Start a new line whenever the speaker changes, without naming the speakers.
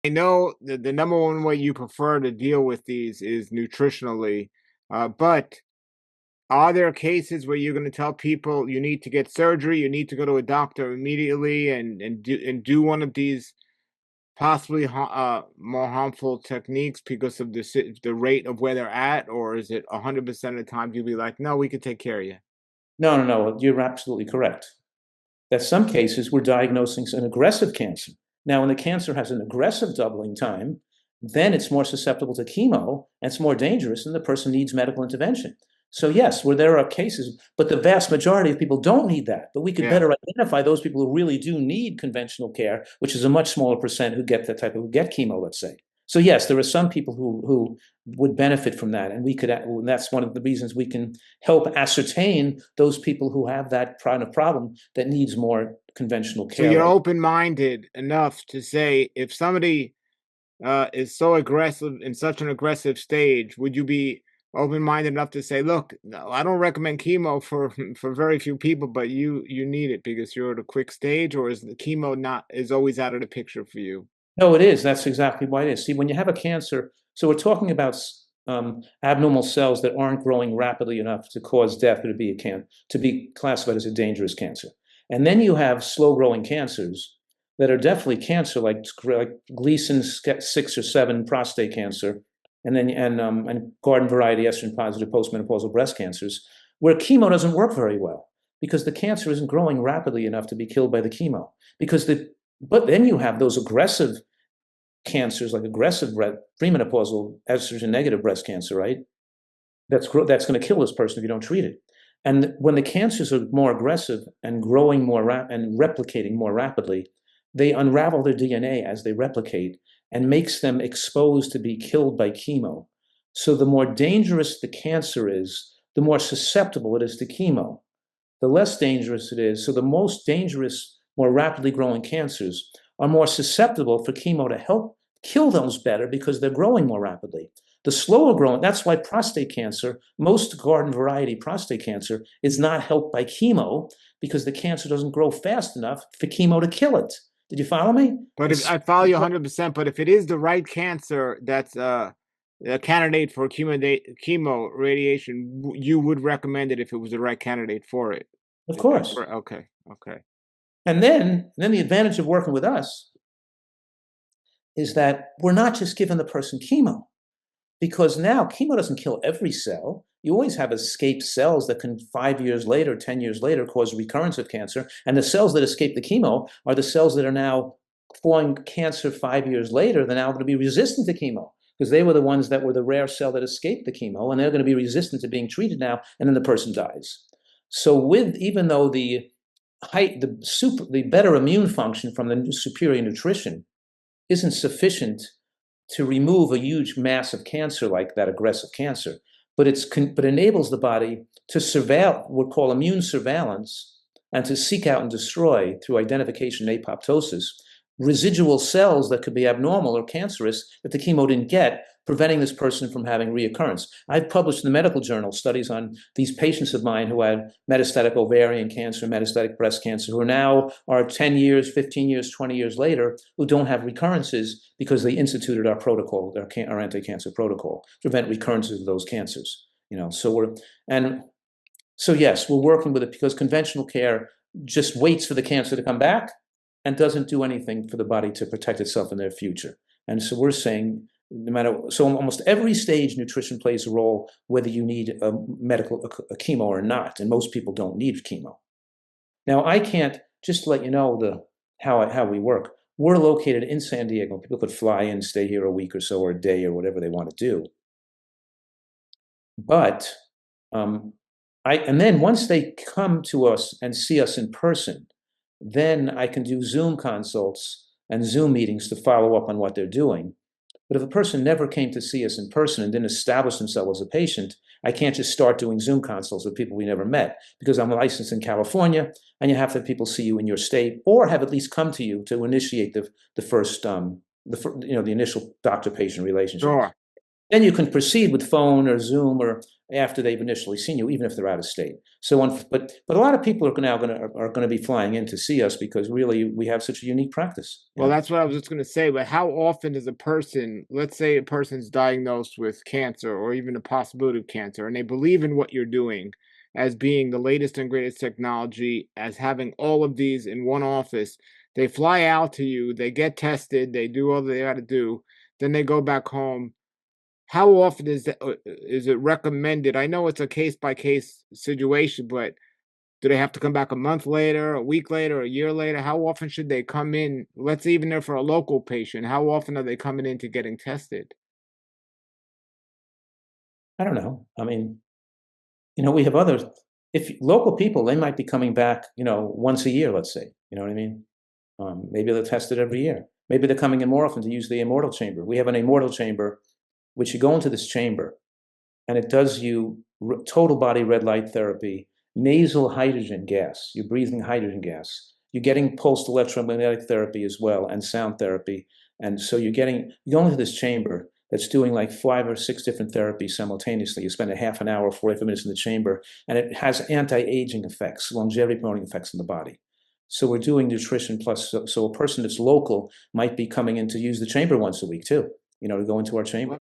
I know the number one way you prefer to deal with these is nutritionally, but are there cases where you're going to tell people you need to get surgery, you need to go to a doctor immediately and do one of these possibly more harmful techniques because of the rate of where they're at, or is it 100% of the time you'll be like, no, we could take care of you?
No, no, no, you're absolutely correct. That some cases we're diagnosing an aggressive cancer. Now, when the cancer has an aggressive doubling time, then it's more susceptible to chemo and it's more dangerous, and the person needs medical intervention. So, yes, where there are cases, but the vast majority of people don't need that. But we could
Yeah.
better identify those people who really do need conventional care, which is a much smaller percent who get that type of who get chemo, let's say. So, yes, there are some people who would benefit from that, and we could. And that's one of the reasons we can help ascertain those people who have that kind of problem that needs more conventional
So
care.
you're
Like,
open-minded enough to say if somebody is so aggressive in such an aggressive stage, would you be open-minded enough to say, look, no, I don't recommend chemo for for very few people, but you need it because you're at a quick stage, or is the chemo not is always out of the picture for you?
no, it is. That's exactly why it is. See, when you have a cancer, so we're talking about abnormal cells that aren't growing rapidly enough to cause death or to be classified as a dangerous cancer. And then you have slow-growing cancers that are definitely cancer, like Gleason's 6 or 7 prostate cancer, and garden variety estrogen positive postmenopausal breast cancers, where chemo doesn't work very well because the cancer isn't growing rapidly enough to be killed by the chemo. But then you have those aggressive cancers, like aggressive premenopausal estrogen negative breast cancer, right? That's going to kill this person if you don't treat it. And when the cancers are more aggressive and growing and replicating more rapidly, they unravel their DNA as they replicate and makes them exposed to be killed by chemo. So the more dangerous the cancer is, the more susceptible it is to chemo. The less dangerous it is. So the most dangerous, more rapidly growing cancers are more susceptible for chemo to help kill those better because they're growing more rapidly. The slower growing, that's why prostate cancer, most garden variety prostate cancer, is not helped by chemo because the cancer doesn't grow fast enough for chemo to kill it. Did you follow me?
But if
It's
I follow you 100%, but if it is the right cancer that's a candidate for chemo radiation, you would recommend it if it was the right candidate for it.
of
Is that
course.
correct? Okay, okay.
And then the advantage of working with us is that we're not just giving the person chemo. Because now chemo doesn't kill every cell. You always have escaped cells that can 5 years later, 10 years later, cause recurrence of cancer. And the cells that escape the chemo are the cells that are now forming cancer 5 years later. They're now going to be resistant to chemo because they were the ones that were the rare cell that escaped the chemo, and they're going to be resistant to being treated now, and then the person dies. So with even though the better immune function from the superior nutrition isn't sufficient to remove a huge mass of cancer like that aggressive cancer, but enables the body to surveil what we call immune surveillance and to seek out and destroy through identification and apoptosis residual cells that could be abnormal or cancerous that the chemo didn't get, preventing this person from having reoccurrence. I've published in the medical journal studies on these patients of mine who had metastatic ovarian cancer, metastatic breast cancer, who now are 10 years, 15 years, 20 years later, who don't have recurrences because they instituted our protocol, our anti-cancer protocol, to prevent recurrences of those cancers. And so yes, we're working with it because conventional care just waits for the cancer to come back and doesn't do anything for the body to protect itself in their future. And so we're saying, no matter, so almost every stage, nutrition plays a role, whether you need a chemo or not. And most people don't need chemo. Now, I can't just let you know how we work. We're located in San Diego. People could fly in, stay here a week or so, or a day, or whatever they want to do. But um, and then once they come to us and see us in person, then I can do Zoom consults and Zoom meetings to follow up on what they're doing. But if a person never came to see us in person and didn't establish themselves as a patient, I can't just start doing Zoom consults with people we never met because I'm licensed in California, and you have to have people see you in your state or have at least come to you to initiate the first the initial doctor patient relationship.
Sure.
Then you can proceed with phone or Zoom or after they've initially seen you, even if they're out of state. So, but a lot of people are now going to be flying in to see us because really we have such a unique practice.
Well, that's what I was just going to say. But how often does a person, let's say a person's diagnosed with cancer or even a possibility of cancer, and they believe in what you're doing as being the latest and greatest technology, as having all of these in one office, they fly out to you, they get tested, they do all they got to do, then they go back home. How often is it recommended? I know it's a case by case situation, but do they have to come back a month later, a week later, a year later? How often should they come in? Let's say even if for a local patient, how often are they coming in to getting tested?
I don't know. I mean, we have others. If local people, they might be coming back, once a year, let's say. You know what I mean? Maybe they're tested every year. Maybe they're coming in more often to use the immortal chamber. We have an immortal chamber, which you go into this chamber, and it does you total body red light therapy, nasal hydrogen gas. You're breathing hydrogen gas. You're getting pulsed electromagnetic therapy as well, and sound therapy. And so you go into this chamber that's doing like 5 or 6 different therapies simultaneously. You spend a half an hour, 45 minutes in the chamber, and it has anti-aging effects, longevity promoting effects in the body. So we're doing nutrition plus. So a person that's local might be coming in to use the chamber once a week too, to go into our chamber.